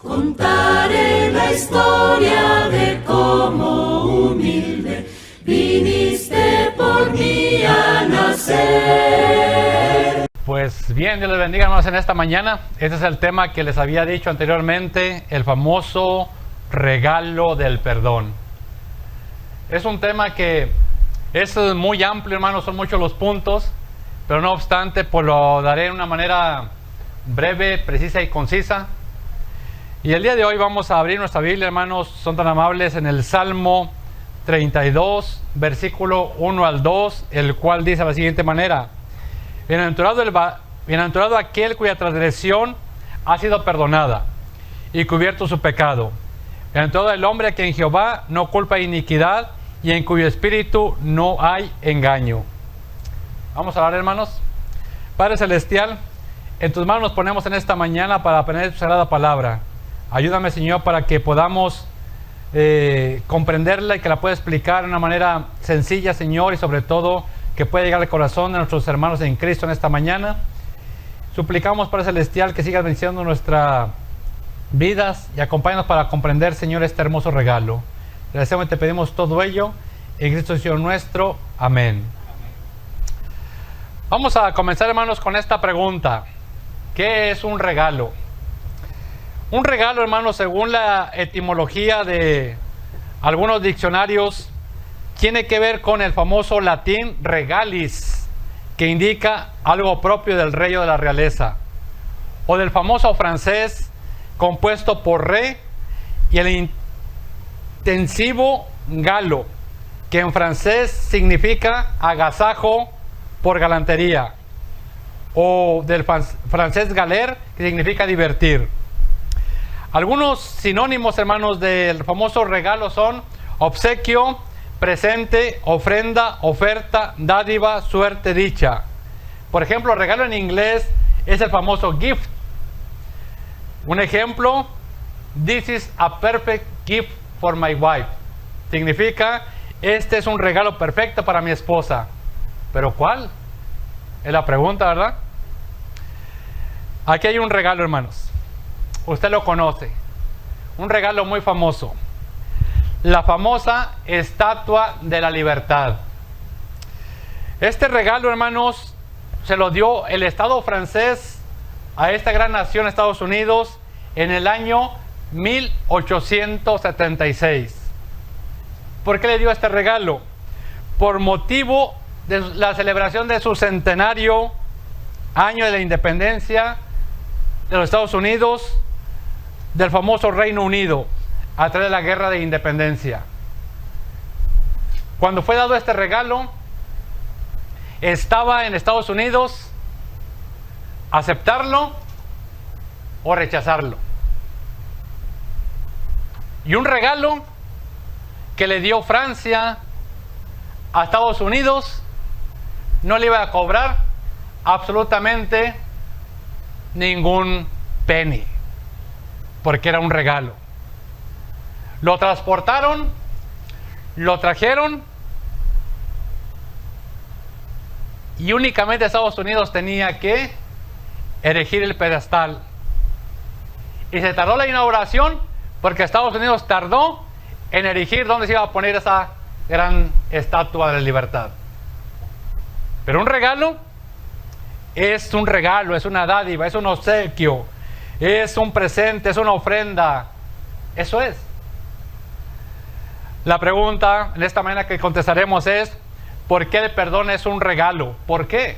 Contaré la historia de cómo humilde viniste por mí a nacer. Pues bien, Dios les bendiga, hermanos, en esta mañana. Este es el tema que les había dicho anteriormente, el famoso regalo del perdón. Es un tema que es muy amplio, hermanos, son muchos los puntos, pero no obstante, pues lo daré de una manera breve, precisa y concisa. Y el día de hoy vamos a abrir nuestra Biblia, hermanos, son tan amables, en el Salmo 32, versículo 1 al 2, el cual dice de la siguiente manera: Bienaventurado aquel cuya transgresión ha sido perdonada y cubierto su pecado. Bienaventurado el hombre a quien Jehová no culpa iniquidad y en cuyo espíritu no hay engaño. Vamos a orar, hermanos. Padre Celestial, en tus manos nos ponemos en esta mañana para aprender tu sagrada palabra. Ayúdame, Señor, para que podamos comprenderla y que la pueda explicar de una manera sencilla, Señor, y sobre todo que pueda llegar al corazón de nuestros hermanos en Cristo en esta mañana. Suplicamos, Padre Celestial, que sigas bendiciendo nuestras vidas y acompáñanos para comprender, Señor, este hermoso regalo. Gracias, te pedimos todo ello en Cristo Señor nuestro. Amén. Vamos a comenzar, hermanos, con esta pregunta: ¿qué es un regalo? Un regalo, hermanos, según la etimología de algunos diccionarios, tiene que ver con el famoso latín regalis, que indica algo propio del rey o de la realeza, o del famoso francés compuesto por re y el intensivo galo, que en francés significa agasajo por galantería, o del francés galer, que significa divertir. Algunos sinónimos, hermanos, del famoso regalo son obsequio, presente, ofrenda, oferta, dádiva, suerte, dicha. Por ejemplo, regalo en inglés es el famoso gift. Un ejemplo: this is a perfect gift for my wife. Significa, este es un regalo perfecto para mi esposa. ¿Pero cuál? Es la pregunta, ¿verdad? Aquí hay un regalo, hermanos. Usted lo conoce. Un regalo muy famoso. La famosa Estatua de la Libertad. Este regalo, hermanos, se lo dio el Estado francés a esta gran nación, Estados Unidos, en el año 1876. ¿Por qué le dio este regalo? Por motivo de la celebración de su centenario, año de la independencia de los Estados Unidos del famoso Reino Unido a través de la Guerra de Independencia. Cuando fue dado este regalo, estaba en Estados Unidos aceptarlo o rechazarlo. Y un regalo que le dio Francia a Estados Unidos no le iba a cobrar absolutamente ningún penny, porque era un regalo. Lo transportaron, lo trajeron, y únicamente Estados Unidos tenía que erigir el pedestal. Y se tardó la inauguración porque Estados Unidos tardó en erigir donde se iba a poner esa gran estatua de la libertad. Pero un regalo es un regalo, es una dádiva, es un obsequio, es un presente, es una ofrenda. Eso es. La pregunta en esta mañana que contestaremos es: ¿por qué el perdón es un regalo? ¿Por qué?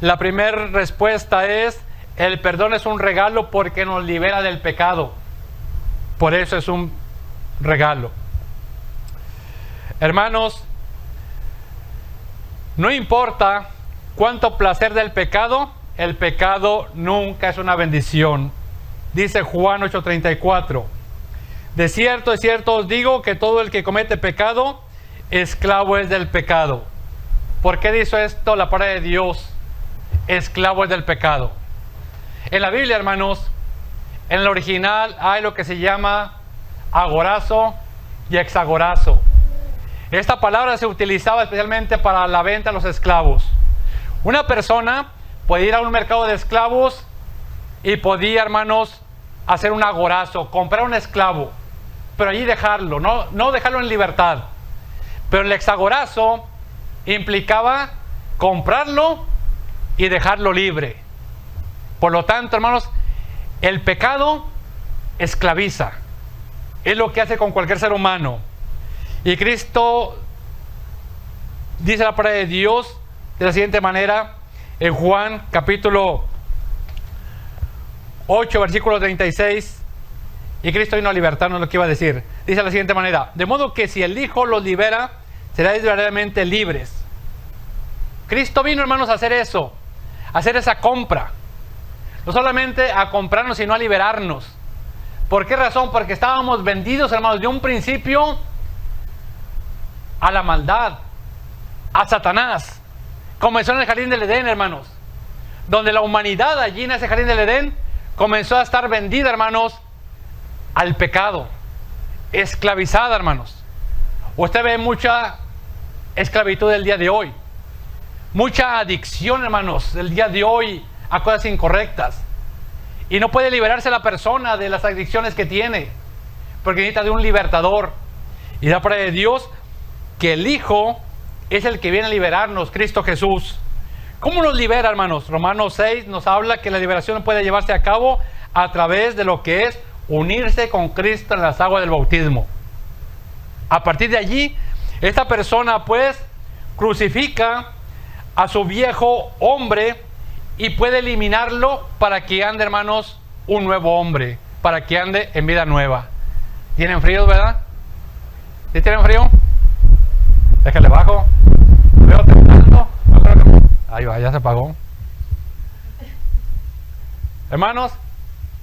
La primera respuesta es: el perdón es un regalo porque nos libera del pecado. Por eso es un regalo. Hermanos, no importa cuánto placer del pecado, el pecado nunca es una bendición. Dice Juan 8:34: de cierto os digo que todo el que comete pecado, esclavo es del pecado. ¿Por qué dice esto la palabra de Dios? Esclavo es del pecado. En la Biblia, hermanos, en el original hay lo que se llama agorazo y exagorazo. Esta palabra se utilizaba especialmente para la venta a los esclavos. Una persona podía ir a un mercado de esclavos y podía, hermanos, hacer un agorazo, comprar un esclavo, pero allí dejarlo, no dejarlo en libertad. Pero el exagorazo implicaba comprarlo y dejarlo libre. Por lo tanto, hermanos, el pecado esclaviza. Es lo que hace con cualquier ser humano. Y Cristo dice la palabra de Dios de la siguiente manera en Juan capítulo 8 versículo 36. Y Cristo vino a libertarnos, lo que iba a decir. Dice de la siguiente manera: de modo que si el Hijo los libera, seréis verdaderamente libres. Cristo vino, hermanos, a hacer eso, a hacer esa compra. No solamente a comprarnos, sino a liberarnos. ¿Por qué razón? Porque estábamos vendidos, hermanos, de un principio a la maldad, a Satanás. Comenzó en el jardín del Edén, hermanos, donde la humanidad allí en ese jardín del Edén comenzó a estar vendida, hermanos, al pecado, esclavizada, hermanos. Usted ve mucha esclavitud del día de hoy, mucha adicción, hermanos, del día de hoy a cosas incorrectas. Y no puede liberarse la persona de las adicciones que tiene, porque necesita de un libertador. Y da palabra de Dios que el Hijo es el que viene a liberarnos, Cristo Jesús. ¿Cómo nos libera, hermanos? Romanos 6 nos habla que la liberación puede llevarse a cabo a través de lo que es unirse con Cristo en las aguas del bautismo. A partir de allí, esta persona pues crucifica a su viejo hombre y puede eliminarlo para que ande, hermanos, un nuevo hombre, para que ande en vida nueva. ¿Tienen frío, verdad? ¿Sí tienen frío? Déjale bajo. Veo temblando. Ahí va, ya se apagó. Hermanos,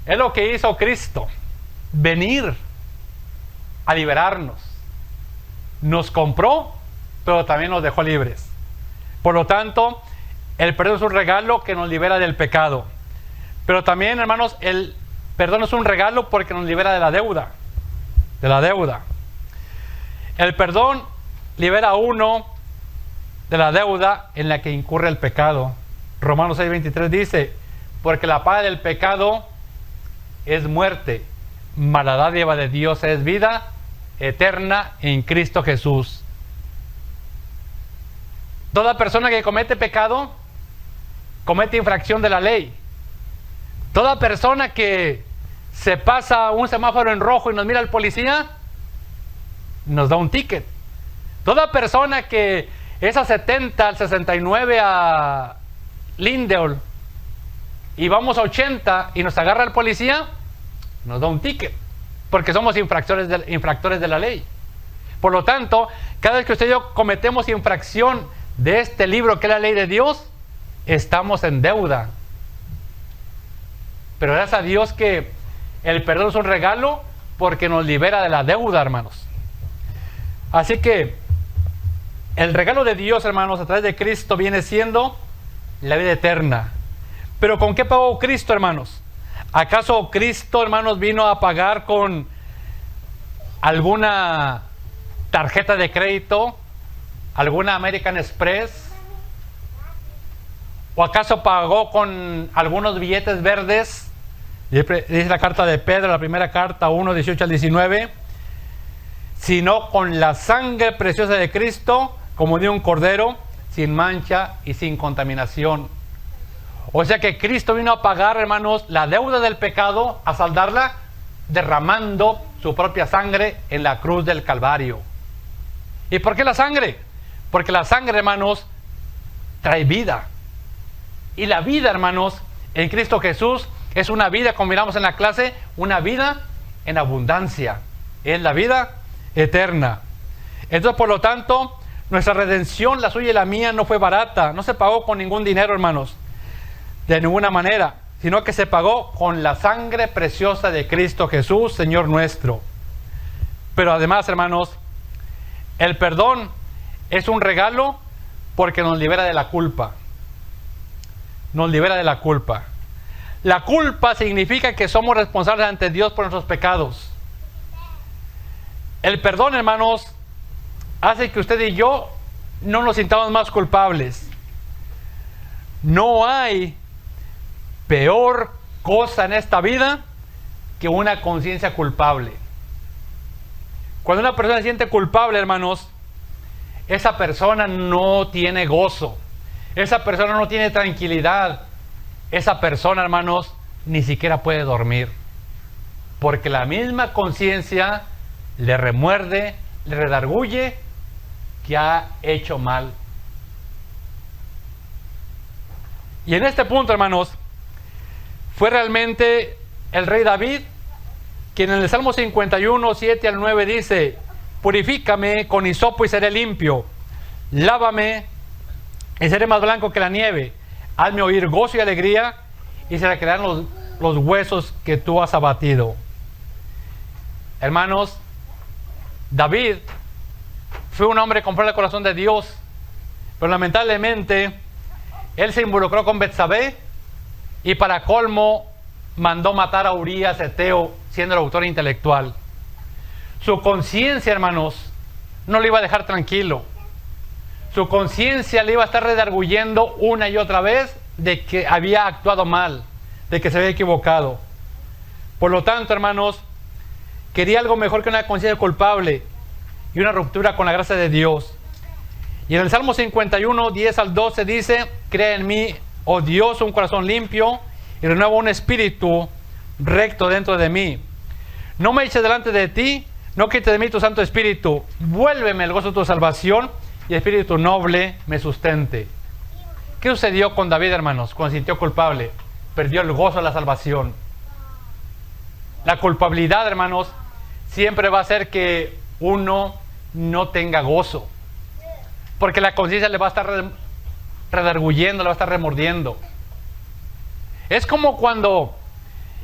es lo que hizo Cristo, venir a liberarnos. Nos compró, pero también nos dejó libres. Por lo tanto, el perdón es un regalo que nos libera del pecado. Pero también, hermanos, el perdón es un regalo porque nos libera de la deuda. De la deuda. El perdón libera a uno de la deuda en la que incurre el pecado. Romanos 6:23 dice: porque la paga del pecado es muerte, mas la dádiva de Dios es vida eterna en Cristo Jesús. Toda persona que comete pecado comete infracción de la ley. Toda persona que se pasa un semáforo en rojo y nos mira al policía, nos da un ticket. Toda persona que es a 70, al 69 a Lindeol y vamos a 80 y nos agarra el policía, nos da un ticket, porque somos infractores de la ley. Por lo tanto, cada vez que usted y yo cometemos infracción de este libro que es la ley de Dios, estamos en deuda. Pero gracias a Dios que el perdón es un regalo porque nos libera de la deuda, hermanos. Así que el regalo de Dios, hermanos, a través de Cristo viene siendo la vida eterna. Pero ¿con qué pagó Cristo, hermanos? ¿Acaso Cristo, hermanos, vino a pagar con alguna tarjeta de crédito? ¿Alguna American Express? ¿O acaso pagó con algunos billetes verdes? Dice la carta de Pedro, la primera carta 1, 18 al 19. Sino con la sangre preciosa de Cristo, como de un cordero, sin mancha y sin contaminación. O sea que Cristo vino a pagar, hermanos, la deuda del pecado, a saldarla, derramando su propia sangre en la cruz del Calvario. ¿Y por qué la sangre? Porque la sangre, hermanos, trae vida. Y la vida, hermanos, en Cristo Jesús es una vida, como miramos en la clase, una vida en abundancia. Es la vida eterna. Entonces, por lo tanto, nuestra redención, la suya y la mía, no fue barata. No se pagó con ningún dinero, hermanos, de ninguna manera, sino que se pagó con la sangre preciosa de Cristo Jesús, Señor nuestro. Pero además, hermanos, el perdón es un regalo porque nos libera de la culpa. Nos libera de la culpa. La culpa significa que somos responsables ante Dios por nuestros pecados. El perdón, hermanos, hace que usted y yo no nos sintamos más culpables. No hay peor cosa en esta vida que una conciencia culpable. Cuando una persona se siente culpable, hermanos, esa persona no tiene gozo. Esa persona no tiene tranquilidad. Esa persona, hermanos, ni siquiera puede dormir. Porque la misma conciencia le remuerde, le redarguye que ha hecho mal. Y en este punto, hermanos, fue realmente el rey David quien en el Salmo 51, 7 al 9 dice: purifícame con hisopo y seré limpio, lávame y seré más blanco que la nieve, hazme oír gozo y alegría y se recrearán los huesos que tú has abatido. Hermanos, David fue un hombre conforme al corazón de Dios, pero lamentablemente él se involucró con Betsabé y para colmo mandó matar a Urías Eteo, siendo el autor intelectual. Su conciencia, hermanos, no le iba a dejar tranquilo. Su conciencia le iba a estar redarguyendo una y otra vez de que había actuado mal, de que se había equivocado. Por lo tanto, hermanos, quería algo mejor que una conciencia culpable y una ruptura con la gracia de Dios. Y en el Salmo 51, 10 al 12 dice: crea en mí, oh Dios, un corazón limpio y renueva un espíritu recto dentro de mí. No me eches delante de ti, no quites de mí tu Santo Espíritu. Vuélveme el gozo de tu salvación y el espíritu noble me sustente. ¿Qué sucedió con David, hermanos, cuando se sintió culpable? Perdió el gozo de la salvación. La culpabilidad, hermanos, siempre va a hacer que uno no tenga gozo, porque la conciencia le va a estar redarguyendo, le va a estar remordiendo. Es como cuando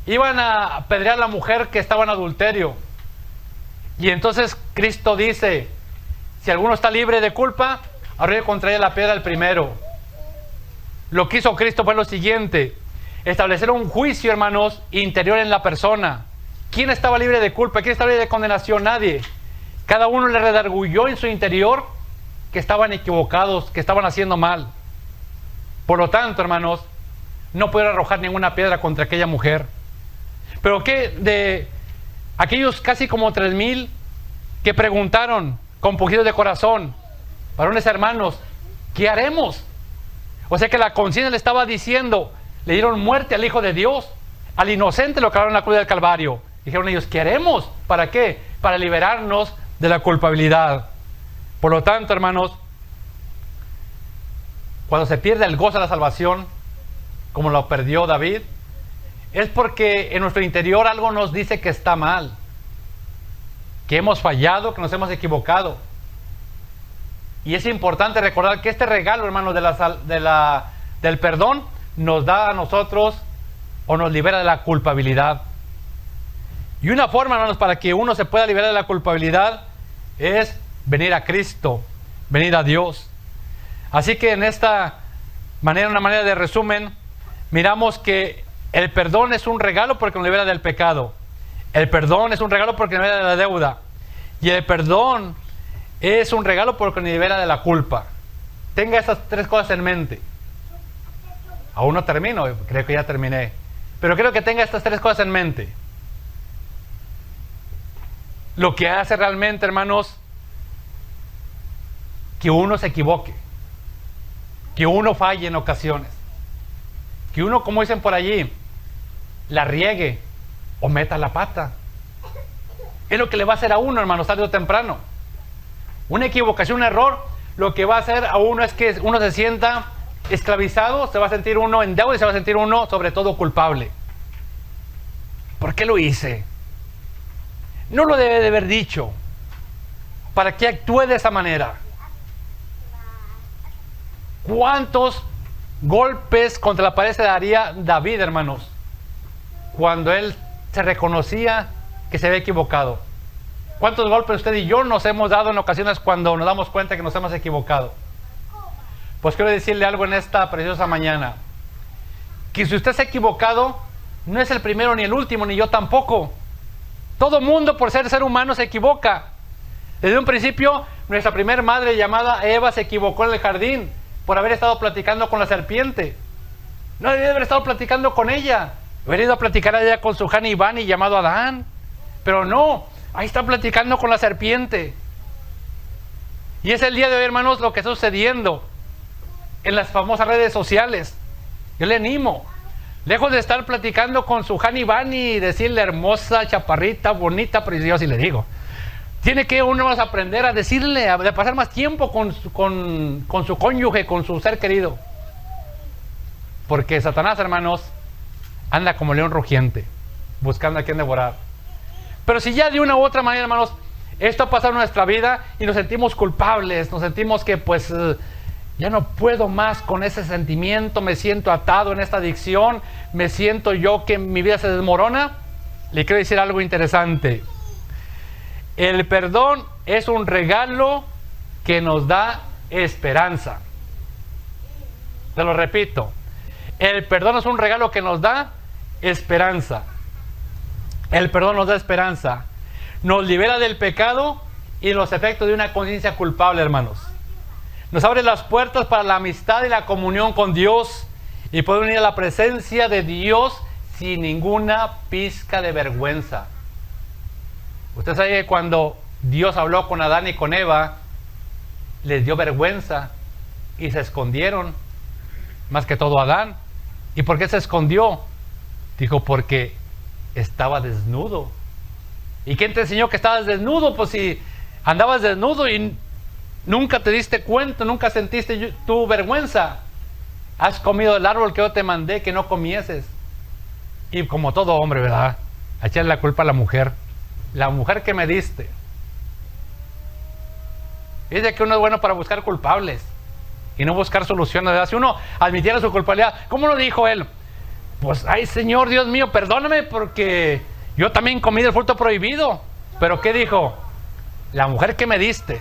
iban a apedrear a la mujer que estaba en adulterio. Y entonces Cristo dice: si alguno está libre de culpa, arroje contra ella la piedra el primero. Lo que hizo Cristo fue lo siguiente: establecer un juicio, hermanos, interior en la persona. ¿Quién estaba libre de culpa? ¿Quién estaba libre de condenación? Nadie. Cada uno le redarguyó en su interior que estaban equivocados, que estaban haciendo mal. Por lo tanto, hermanos, no pudieron arrojar ninguna piedra contra aquella mujer. Pero ¿qué de aquellos casi como 3,000 que preguntaron con pujidos de corazón? Varones hermanos, ¿qué haremos? O sea que la conciencia le estaba diciendo: le dieron muerte al Hijo de Dios, al inocente lo clavaron en la cruz del Calvario. Dijeron ellos: ¿qué haremos? ¿Para qué? Para liberarnos de la culpabilidad. Por lo tanto, hermanos, cuando se pierde el gozo de la salvación, como lo perdió David, es porque en nuestro interior algo nos dice que está mal, que hemos fallado, que nos hemos equivocado. Y es importante recordar que este regalo, hermanos, del perdón nos da a nosotros o nos libera de la culpabilidad. Y una forma, hermanos, para que uno se pueda liberar de la culpabilidad es venir a Cristo, venir a Dios. Así que en esta manera, una manera de resumen, miramos que el perdón es un regalo porque nos libera del pecado. El perdón es un regalo porque nos libera de la deuda. Y el perdón es un regalo porque nos libera de la culpa. Tenga estas tres cosas en mente. Aún no termino, creo que ya terminé. Pero creo que tenga estas tres cosas en mente. Lo que hace realmente, hermanos, que uno se equivoque, que uno falle en ocasiones, que uno, como dicen por allí, la riegue o meta la pata. Es lo que le va a hacer a uno, hermanos, tarde o temprano. Una equivocación, un error, lo que va a hacer a uno es que uno se sienta esclavizado, se va a sentir uno en deuda y se va a sentir uno, sobre todo, culpable. ¿Por qué lo hice? No lo debe de haber dicho. ¿Para qué actúe de esa manera? ¿Cuántos golpes contra la pared se daría David, hermanos, cuando él se reconocía que se había equivocado? ¿Cuántos golpes usted y yo nos hemos dado en ocasiones cuando nos damos cuenta que nos hemos equivocado? Pues quiero decirle algo en esta preciosa mañana: que si usted se ha equivocado, no es el primero ni el último, ni yo tampoco. Todo mundo, por ser humano, se equivoca. Desde un principio, nuestra primer madre llamada Eva se equivocó en el jardín por haber estado platicando con la serpiente. No debía haber estado platicando con ella. Hubiera ido a platicar allá con su Hani Bani llamado Adán. Pero no, ahí está platicando con la serpiente. Y es el día de hoy, hermanos, lo que está sucediendo en las famosas redes sociales. Yo le animo, lejos de estar platicando con su Hani Bani y decirle hermosa, chaparrita, bonita, preciosa, y le digo, tiene que uno más aprender a decirle, a pasar más tiempo con su cónyuge, con su ser querido. Porque Satanás, hermanos, anda como león rugiente, buscando a quien devorar. Pero si ya de una u otra manera, hermanos, esto ha pasado en nuestra vida y nos sentimos culpables, nos sentimos que pues ya no puedo más con ese sentimiento, me siento atado en esta adicción, me siento yo que mi vida se desmorona, le quiero decir algo interesante. El perdón es un regalo que nos da esperanza. Te lo repito, el perdón es un regalo que nos da esperanza. El perdón nos da esperanza, nos libera del pecado y los efectos de una conciencia culpable, hermanos. Nos abre las puertas para la amistad y la comunión con Dios y poder unir a la presencia de Dios sin ninguna pizca de vergüenza. Usted sabe que cuando Dios habló con Adán y con Eva, les dio vergüenza y se escondieron, más que todo Adán. ¿Y por qué se escondió? Dijo, porque estaba desnudo. ¿Y quién te enseñó que estabas desnudo? Pues si andabas desnudo y nunca te diste cuenta, nunca sentiste tu vergüenza. Has comido el árbol que yo te mandé que no comieses. Y como todo hombre, ¿verdad? A echarle la culpa a la mujer que me diste. Dice que uno es bueno para buscar culpables y no buscar soluciones, ¿verdad? Si uno admitiera su culpabilidad, ¿cómo lo dijo él? Pues, ay Señor, Dios mío, perdóname porque yo también comí del fruto prohibido. ¿Pero qué dijo? La mujer que me diste.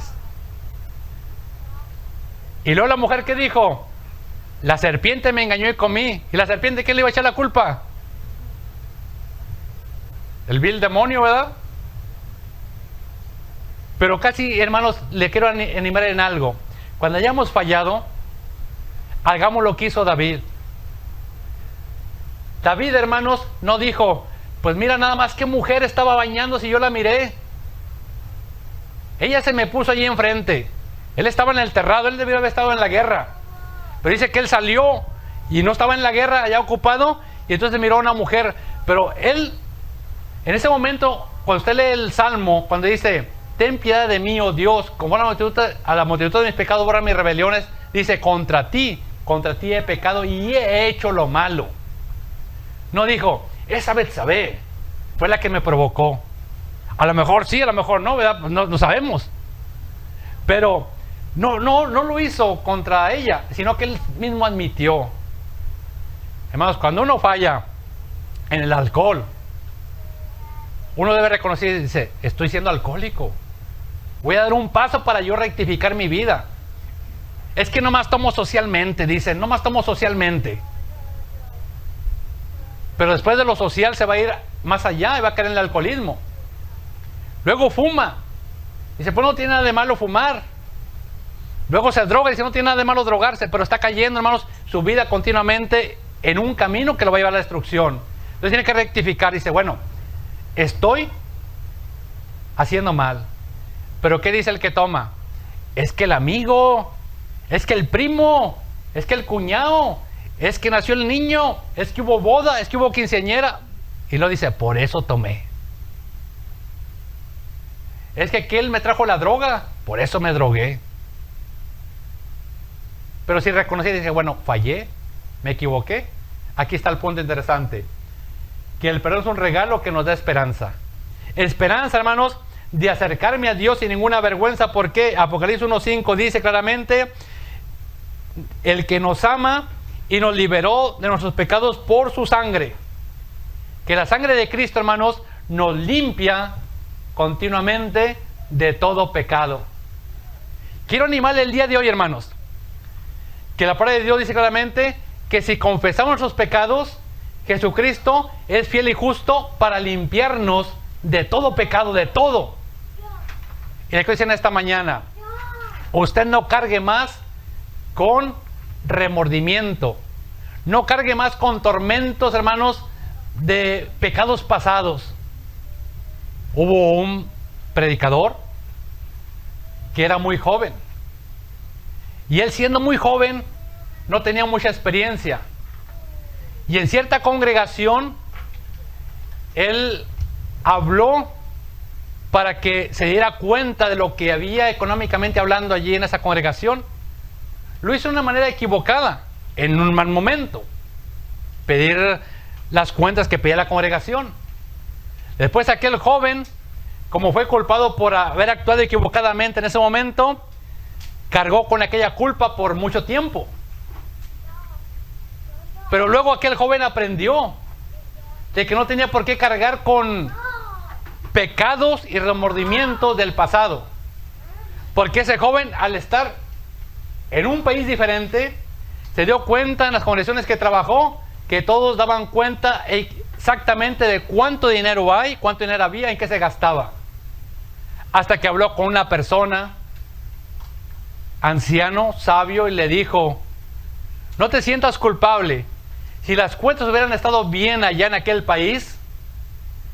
Y luego la mujer que dijo, la serpiente me engañó y comí. ¿Y la serpiente quién le iba a echar la culpa? El vil demonio, ¿verdad? Pero casi, hermanos, le quiero animar en algo. Cuando hayamos fallado, hagamos lo que hizo David. David, hermanos, no dijo, pues mira nada más qué mujer estaba bañándose y yo la miré. Ella se me puso allí enfrente. Él estaba en el terrado, él debió haber estado en la guerra. Pero dice que él salió y no estaba en la guerra, allá ocupado, y entonces miró a una mujer. Pero él, en ese momento, cuando usted lee el Salmo, cuando dice, ten piedad de mí, oh Dios, como a la multitud de mis pecados borra mis rebeliones, dice, contra ti he pecado y he hecho lo malo. No dijo, esa Betsabé fue la que me provocó. A lo mejor sí, a lo mejor no, ¿verdad? No sabemos. Pero no lo hizo contra ella, sino que él mismo admitió. Hermanos, cuando uno falla en el alcohol, uno debe reconocer y dice, estoy siendo alcohólico. Voy a dar un paso para yo rectificar mi vida. Es que nomás tomo socialmente, dicen, nomás tomo socialmente. Pero después de lo social se va a ir más allá y va a caer en el alcoholismo. Luego fuma. Dice, pues no tiene nada de malo fumar. Luego se droga y dice, no tiene nada de malo drogarse, pero está cayendo, hermanos, su vida continuamente en un camino que lo va a llevar a la destrucción. Entonces tiene que rectificar. Dice, bueno, estoy haciendo mal. Pero ¿qué dice el que toma? Es que el amigo, es que el primo, es que el cuñado, es que nació el niño, es que hubo boda, es que hubo quinceañera. Y lo dice, por eso tomé. Es que aquel me trajo la droga, por eso me drogué. Pero si reconocí y dice, bueno, fallé, me equivoqué. Aquí está el punto interesante. Que el perdón es un regalo que nos da esperanza. Esperanza, hermanos, de acercarme a Dios sin ninguna vergüenza. Porque Apocalipsis 1:5 dice claramente, el que nos ama y nos liberó de nuestros pecados por su sangre. Que la sangre de Cristo, hermanos, nos limpia continuamente de todo pecado. Quiero animarle el día de hoy, hermanos, que la palabra de Dios dice claramente que si confesamos nuestros pecados, Jesucristo es fiel y justo para limpiarnos de todo pecado, de todo. Y le quiero decir en esta mañana, usted no cargue más con remordimiento, no cargue más con tormentos, hermanos, de pecados pasados. Hubo un predicador que era muy joven. Y él, siendo muy joven, no tenía mucha experiencia. Y en cierta congregación, él habló para que se diera cuenta de lo que había económicamente hablando allí en esa congregación. Lo hizo de una manera equivocada, en un mal momento. Pedir las cuentas que pedía la congregación. Después aquel joven, como fue culpado por haber actuado equivocadamente en ese momento, cargó con aquella culpa por mucho tiempo. Pero luego aquel joven aprendió de que no tenía por qué cargar con pecados y remordimientos del pasado. Porque ese joven, al estar en un país diferente, se dio cuenta en las congregaciones que trabajó que todos daban cuenta exactamente de cuánto dinero hay, cuánto dinero había, en qué se gastaba. Hasta que habló con una persona, anciano, sabio, y le dijo: no te sientas culpable. Si las cuentas hubieran estado bien allá en aquel país,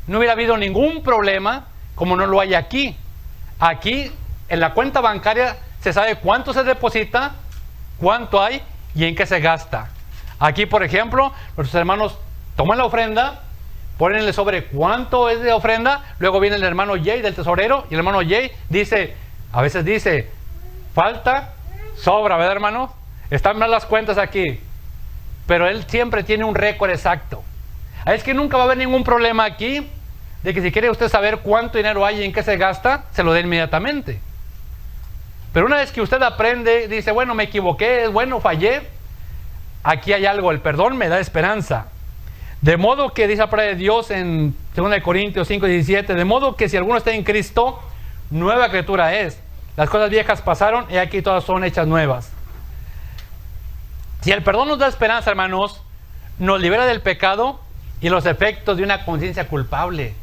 no hubiera habido ningún problema como no lo hay aquí. Aquí, en la cuenta bancaria, se sabe cuánto se deposita, cuánto hay y en qué se gasta. Aquí, por ejemplo, nuestros hermanos toman la ofrenda, ponenle sobre cuánto es de ofrenda, luego viene el hermano Jay del tesorero, y el hermano Jay dice, a veces dice, falta, sobra, ¿verdad, hermano? Están mal las cuentas aquí. Pero él siempre tiene un récord exacto. Es que nunca va a haber ningún problema aquí de que si quiere usted saber cuánto dinero hay y en qué se gasta, se lo dé inmediatamente. Pero una vez que usted aprende, dice, bueno, me equivoqué, bueno, fallé, aquí hay algo, el perdón me da esperanza. De modo que, dice la palabra de Dios en 2 Corintios 5:17, de modo que si alguno está en Cristo, nueva criatura es. Las cosas viejas pasaron y aquí todas son hechas nuevas. Si el perdón nos da esperanza, hermanos, nos libera del pecado y los efectos de una conciencia culpable.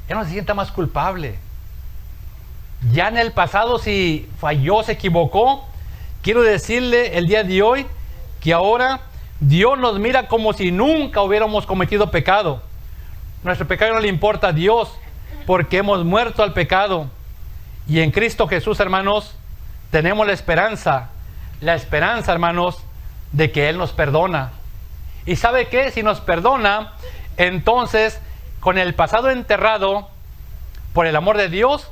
Ya no se sienta más culpable. Ya en el pasado, si falló, se equivocó, quiero decirle el día de hoy que ahora Dios nos mira como si nunca hubiéramos cometido pecado. Nuestro pecado no le importa a Dios porque hemos muerto al pecado. Y en Cristo Jesús, hermanos, tenemos la esperanza, hermanos, de que Él nos perdona. ¿Y sabe qué? Si nos perdona, entonces, con el pasado enterrado, por el amor de Dios,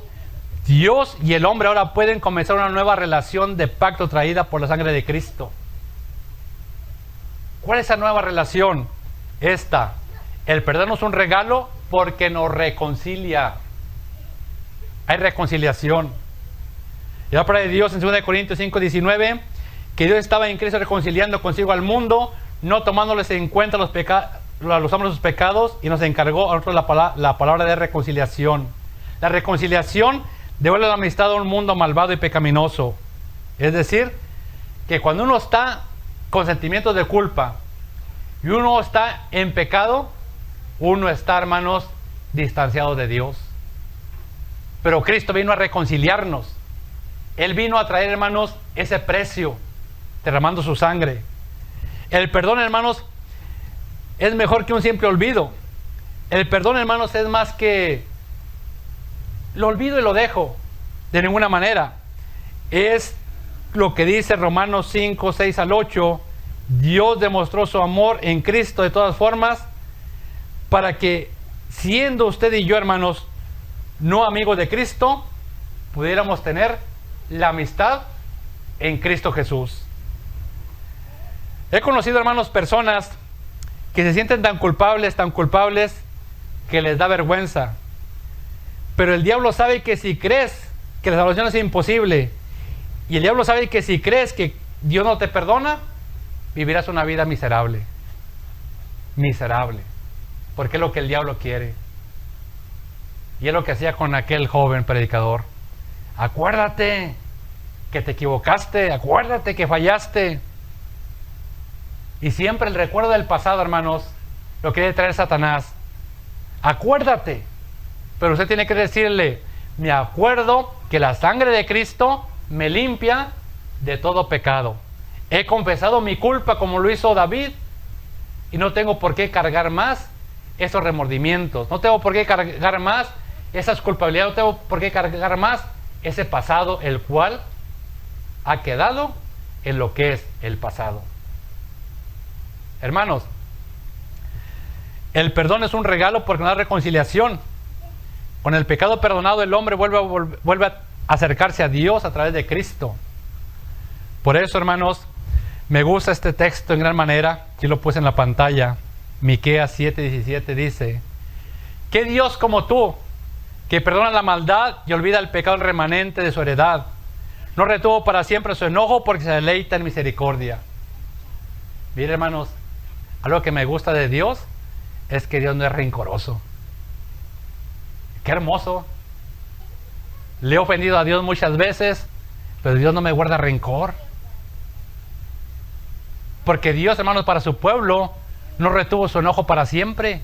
Dios y el hombre ahora pueden comenzar una nueva relación de pacto traída por la sangre de Cristo. ¿Cuál es esa nueva relación? Esta. El perdón es un regalo porque nos reconcilia. Hay reconciliación. Y la palabra de Dios en 2 Corintios 5:19, que Dios estaba en Cristo reconciliando consigo al mundo, no tomándoles en cuenta los hombres sus pecados, y nos encargó a nosotros la palabra de reconciliación. La reconciliación devuelve la amistad a un mundo malvado y pecaminoso. Es decir, que cuando uno está con sentimientos de culpa y uno está en pecado, uno está, hermanos, distanciado de Dios. Pero Cristo vino a reconciliarnos. Él vino a traer, hermanos, ese precio, derramando su sangre. El perdón, hermanos, es mejor que un simple olvido. El perdón, hermanos, es más que lo olvido y lo dejo. De ninguna manera. Es lo que dice Romanos 5:6-8. Dios demostró su amor en Cristo de todas formas, para que, siendo usted y yo, hermanos, no amigos de Cristo, pudiéramos tener la amistad en Cristo Jesús. He conocido, hermanos, personas que se sienten tan culpables, que les da vergüenza. Pero el diablo sabe que si crees que la salvación es imposible, y el diablo sabe que si crees que Dios no te perdona, vivirás una vida miserable. Miserable. Porque es lo que el diablo quiere. Y es lo que hacía con aquel joven predicador. Acuérdate que te equivocaste, acuérdate que fallaste. Y siempre el recuerdo del pasado, hermanos, lo quiere traer Satanás. Acuérdate. Pero usted tiene que decirle, me acuerdo que la sangre de Cristo me limpia de todo pecado. He confesado mi culpa como lo hizo David, y no tengo por qué cargar más esos remordimientos, no tengo por qué cargar más esas culpabilidades, no tengo por qué cargar más ese pasado, el cual ha quedado en lo que es el pasado. Hermanos, el perdón es un regalo porque nos da reconciliación. Con el pecado perdonado, el hombre vuelve a acercarse a Dios a través de Cristo. Por eso, hermanos, me gusta este texto en gran manera. Aquí lo puse en la pantalla. Miqueas 7:17 dice: ¿qué Dios como tú, que perdona la maldad y olvida el pecado remanente de su heredad? No retuvo para siempre su enojo, porque se deleita en misericordia. Miren, hermanos, algo que me gusta de Dios es que Dios no es rencoroso. Qué hermoso. Le he ofendido a Dios muchas veces, pero Dios no me guarda rencor. Porque Dios, hermanos, para su pueblo no retuvo su enojo para siempre.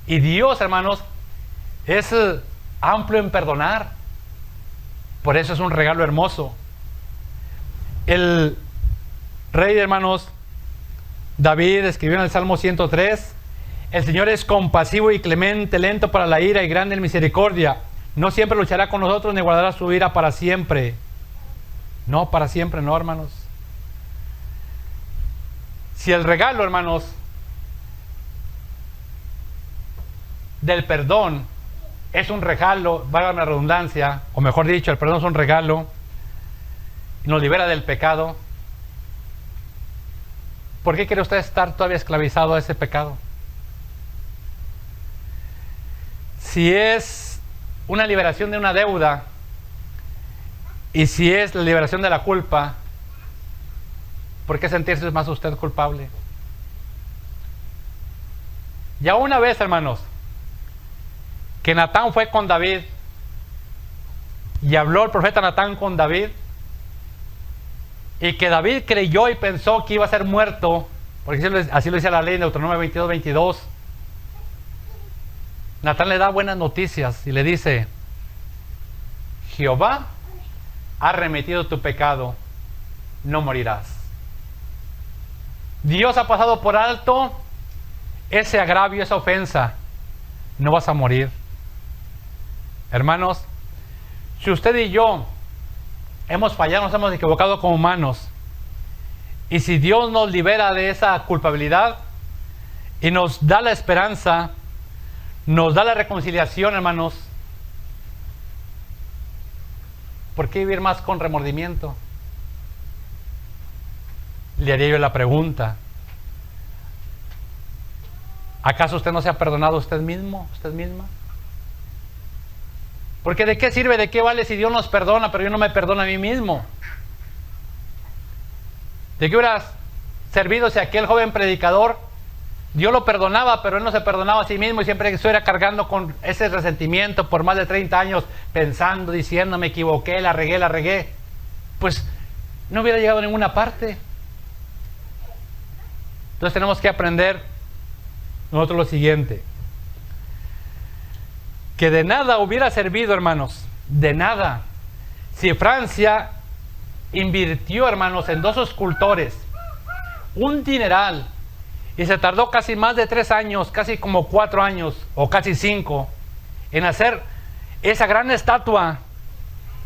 Y Dios, hermanos, es amplio en perdonar. Por eso es un regalo hermoso. El rey, hermanos, David escribió en el Salmo 103: el Señor es compasivo y clemente, lento para la ira y grande en misericordia. No siempre luchará con nosotros, ni guardará su ira para siempre. No, para siempre no, hermanos. Si el regalo, hermanos, del perdón es un regalo, valga la redundancia, o mejor dicho, el perdón es un regalo y nos libera del pecado, ¿por qué quiere usted estar todavía esclavizado a ese pecado? Si es una liberación de una deuda y si es la liberación de la culpa, ¿por qué sentirse más usted culpable? Ya una vez, hermanos, que Natán fue con David y habló el profeta Natán con David, y que David creyó y pensó que iba a ser muerto, porque así lo decía la ley en Deuteronomio 22:22. Natán le da buenas noticias y le dice: Jehová ha remitido tu pecado, no morirás. Dios ha pasado por alto ese agravio, esa ofensa, no vas a morir. Hermanos, si usted y yo hemos fallado, nos hemos equivocado como humanos, y si Dios nos libera de esa culpabilidad y nos da la esperanza, nos da la reconciliación, hermanos, ¿por qué vivir más con remordimiento? Le haría yo la pregunta: ¿acaso usted no se ha perdonado a usted mismo, usted misma? Porque ¿de qué sirve, de qué vale si Dios nos perdona, pero yo no me perdono a mí mismo? ¿De qué hubiera servido si aquel joven predicador, Dios lo perdonaba, pero él no se perdonaba a sí mismo y siempre estuviera cargando con ese resentimiento por más de 30 años, pensando, diciendo, me equivoqué, la regué? Pues no hubiera llegado a ninguna parte. Entonces tenemos que aprender nosotros lo siguiente: que de nada hubiera servido, hermanos, de nada, si Francia invirtió, hermanos, en 2 escultores un dineral, y se tardó casi más de 3 años, casi como 4 años, o casi 5, en hacer esa gran estatua,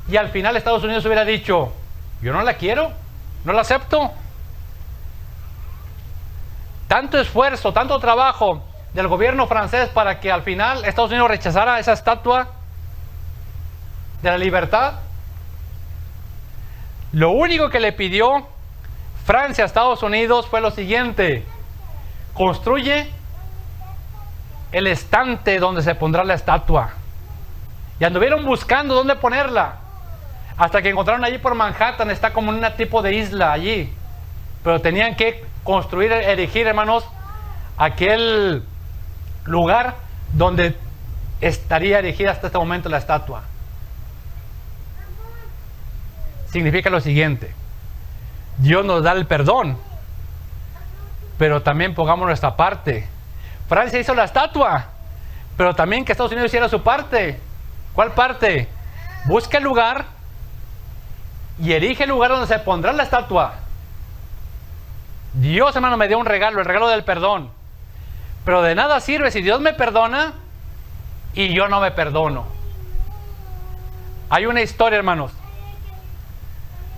y al final Estados Unidos hubiera dicho: yo no la quiero, no la acepto. Tanto esfuerzo, tanto trabajo del gobierno francés para que al final Estados Unidos rechazara esa estatua de la libertad. Lo único que le pidió Francia a Estados Unidos fue lo siguiente: construye el estante donde se pondrá la estatua. Y anduvieron buscando dónde ponerla, hasta que encontraron allí por Manhattan. Está como en un tipo de isla allí, pero tenían que construir, erigir, hermanos, aquel lugar donde estaría erigida hasta este momento la estatua. Significa lo siguiente: Dios nos da el perdón, pero también pongamos nuestra parte. Francia hizo la estatua, pero también que Estados Unidos hiciera su parte. ¿Cuál parte? Busca el lugar y erige el lugar donde se pondrá la estatua. Dios, hermano, me dio un regalo, el regalo del perdón. Pero de nada sirve si Dios me perdona y yo no me perdono. Hay una historia, hermanos,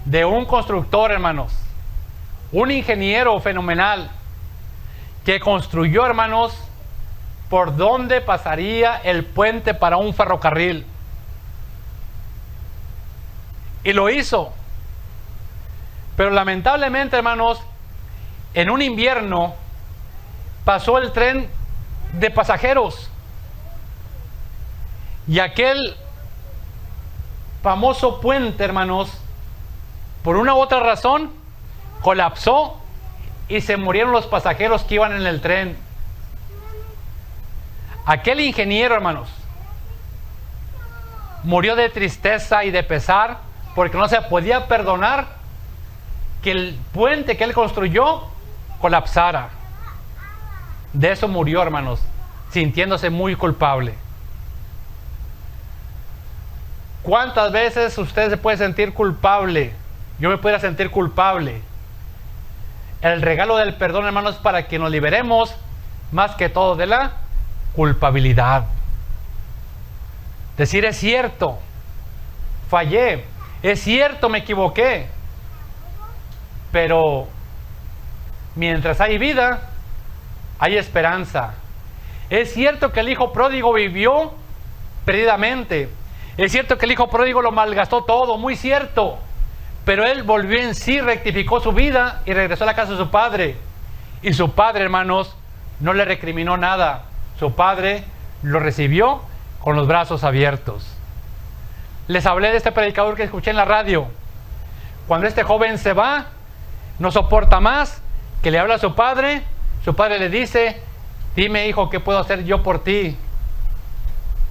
de un constructor, hermanos, un ingeniero fenomenal que construyó, hermanos, por donde pasaría el puente para un ferrocarril. Y lo hizo. Pero lamentablemente, hermanos, en un invierno pasó el tren de pasajeros. Y aquel famoso puente, hermanos, por una u otra razón, colapsó y se murieron los pasajeros que iban en el tren. Aquel ingeniero, hermanos, murió de tristeza y de pesar porque no se podía perdonar que el puente que él construyó colapsara. De eso murió, hermanos, sintiéndose muy culpable. ¿Cuántas veces usted se puede sentir culpable? Yo me pudiera sentir culpable. El regalo del perdón, hermanos, para que nos liberemos más que todo de la culpabilidad. Decir, es cierto, fallé, es cierto, me equivoqué, pero mientras hay vida, hay esperanza. Es cierto que el hijo pródigo vivió perdidamente. Es cierto que el hijo pródigo lo malgastó todo, muy cierto. Pero él volvió en sí, rectificó su vida y regresó a la casa de su padre. Y su padre, hermanos, no le recriminó nada. Su padre lo recibió con los brazos abiertos. Les hablé de este predicador que escuché en la radio. Cuando este joven se va, no soporta más, que le habla a su padre le dice, dime, hijo, ¿qué puedo hacer yo por ti?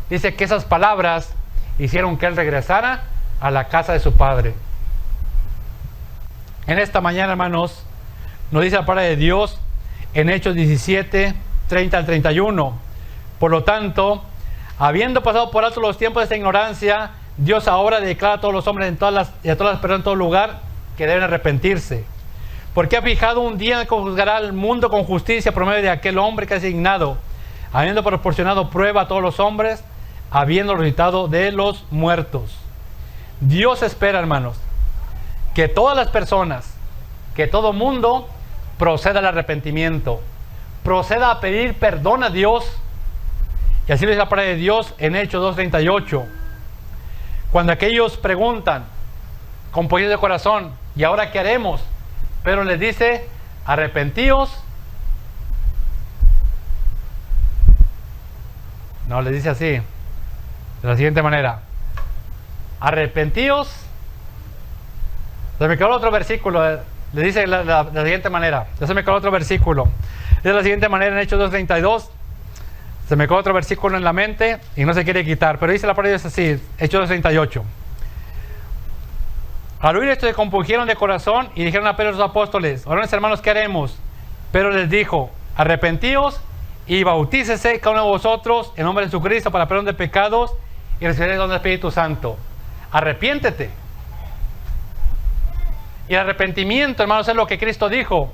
Dice que esas palabras hicieron que él regresara a la casa de su padre. En esta mañana, hermanos, nos dice la palabra de Dios en Hechos 17, 30 al 31. Por lo tanto, habiendo pasado por alto los tiempos de esta ignorancia, Dios ahora declara a todos los hombres y a todas las personas en todo lugar que deben arrepentirse. Porque ha fijado un día en el que juzgará al mundo con justicia por medio de aquel hombre que ha designado, habiendo proporcionado prueba a todos los hombres, habiendo resucitado de los muertos. Dios espera, hermanos, que todas las personas, que todo mundo proceda al arrepentimiento, proceda a pedir perdón a Dios. Y así lo dice la palabra de Dios en Hechos 2:38. Cuando aquellos preguntan con pollo de corazón, ¿y ahora qué haremos? Pero les dice, arrepentíos. No, les dice así, de la siguiente manera, arrepentíos. Se me quedó otro versículo, le dice de la siguiente manera, ya se me quedó otro versículo, de la siguiente manera en Hechos 2:32, se me quedó otro versículo en la mente y no se quiere quitar, pero dice la palabra de Dios así, Hechos 2:38. Al oír esto se compungieron de corazón y dijeron a Pedro y los apóstoles, varones hermanos, ¿qué haremos? Pedro les dijo, arrepentíos y bautícese cada uno de vosotros en nombre de Jesucristo para perdón de pecados y recibiréis el don del Espíritu Santo. Arrepiéntete. Y el arrepentimiento, hermanos, es lo que Cristo dijo.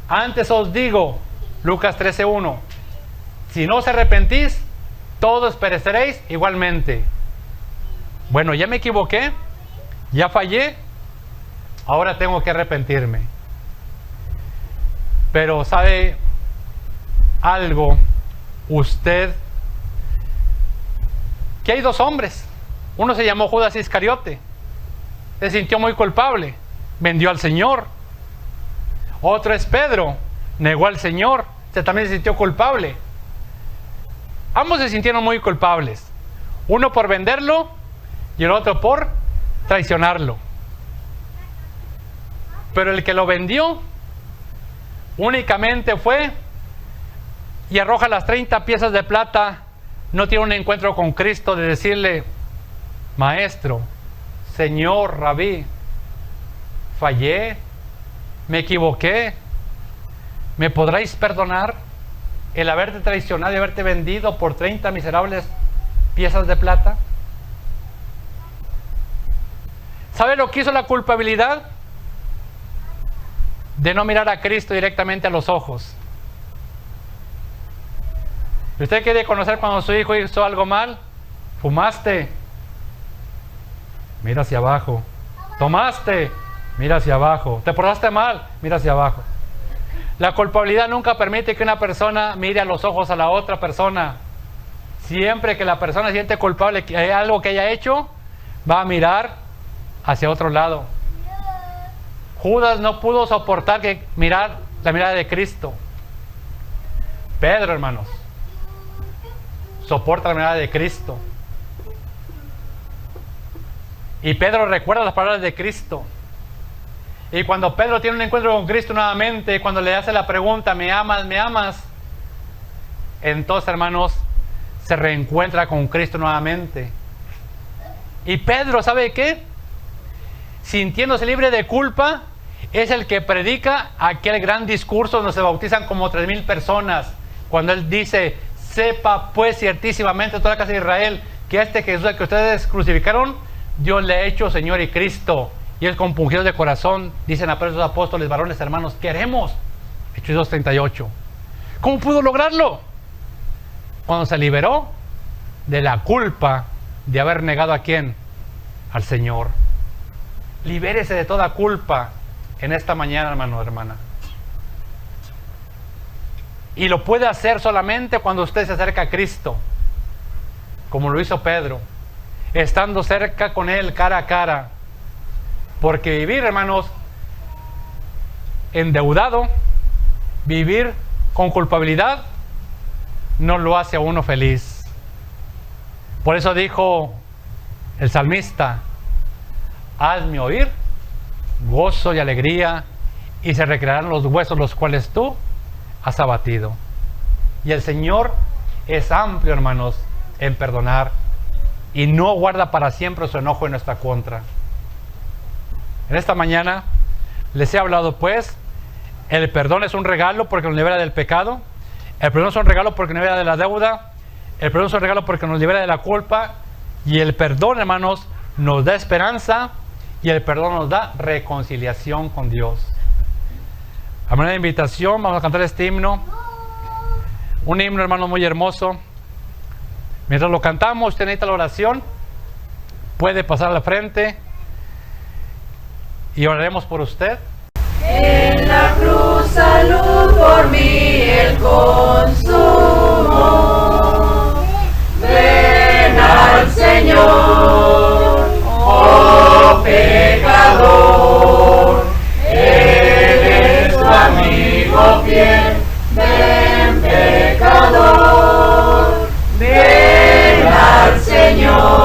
Antes os digo, Lucas 13:1, si no os arrepentís, todos pereceréis igualmente. Bueno, ya me equivoqué, ya fallé, ahora tengo que arrepentirme. Pero ¿sabe algo usted? Que hay dos hombres. Uno se llamó Judas Iscariote, se sintió muy culpable, vendió al Señor. Otro es Pedro, negó al Señor, también se sintió culpable. Ambos se sintieron muy culpables, uno por venderlo y el otro por traicionarlo. Pero el que lo vendió únicamente fue y arroja las 30 piezas de plata. No tiene un encuentro con Cristo de decirle, maestro, Señor, Rabí, fallé, me equivoqué, ¿me podréis perdonar el haberte traicionado y haberte vendido por 30 miserables piezas de plata? ¿Sabe lo que hizo la culpabilidad? de no mirar a Cristo directamente a los ojos. ¿Usted quiere conocer cuando su hijo hizo algo mal? Fumaste, mira hacia abajo. Tomaste, mira hacia abajo. Te portaste mal, mira hacia abajo. La culpabilidad nunca permite que una persona mire a los ojos a la otra persona. Siempre que la persona siente culpable que hay algo que haya hecho, va a mirar hacia otro lado. Judas no pudo soportar mirar la mirada de Cristo. Pedro, hermanos, soporta la mirada de Cristo. Y Pedro recuerda las palabras de Cristo. Y cuando Pedro tiene un encuentro con Cristo nuevamente, cuando le hace la pregunta, ¿me amas? ¿Me amas? Entonces, hermanos, se reencuentra con Cristo nuevamente. Y Pedro, ¿sabe qué? Sintiéndose libre de culpa, es el que predica aquel gran discurso donde se bautizan como 3,000 personas. Cuando él dice, sepa pues ciertísimamente toda la casa de Israel, que este Jesús al que ustedes crucificaron, Dios le ha hecho Señor y Cristo. Y él compungido de corazón, dicen a los apóstoles, varones, hermanos, ¿qué haremos? Hechos 2:38. ¿Cómo pudo lograrlo? Cuando se liberó de la culpa de haber negado ¿a quién? Al Señor. Libérese de toda culpa en esta mañana, hermano, hermana. Y lo puede hacer solamente cuando usted se acerca a Cristo, como lo hizo Pedro, estando cerca con Él cara a cara. Porque vivir, hermanos, endeudado, vivir con culpabilidad, no lo hace a uno feliz. Por eso dijo el salmista, hazme oír gozo y alegría, y se recrearán los huesos los cuales tú has abatido. Y el Señor es amplio, hermanos, en perdonar, y no guarda para siempre su enojo en nuestra contra. En esta mañana les he hablado, pues, el perdón es un regalo porque nos libera del pecado, el perdón es un regalo porque nos libera de la deuda, el perdón es un regalo porque nos libera de la culpa, y el perdón, hermanos, nos da esperanza, y el perdón nos da reconciliación con Dios. A manera de invitación, vamos a cantar este himno. Un himno, hermano, muy hermoso. Mientras lo cantamos, usted necesita la oración, puede pasar a la frente y oraremos por usted. En la cruz salud por mí el consumo. Ven al Señor, oh pecador. Él es tu amigo fiel. Ven, pecador. Ven al Señor.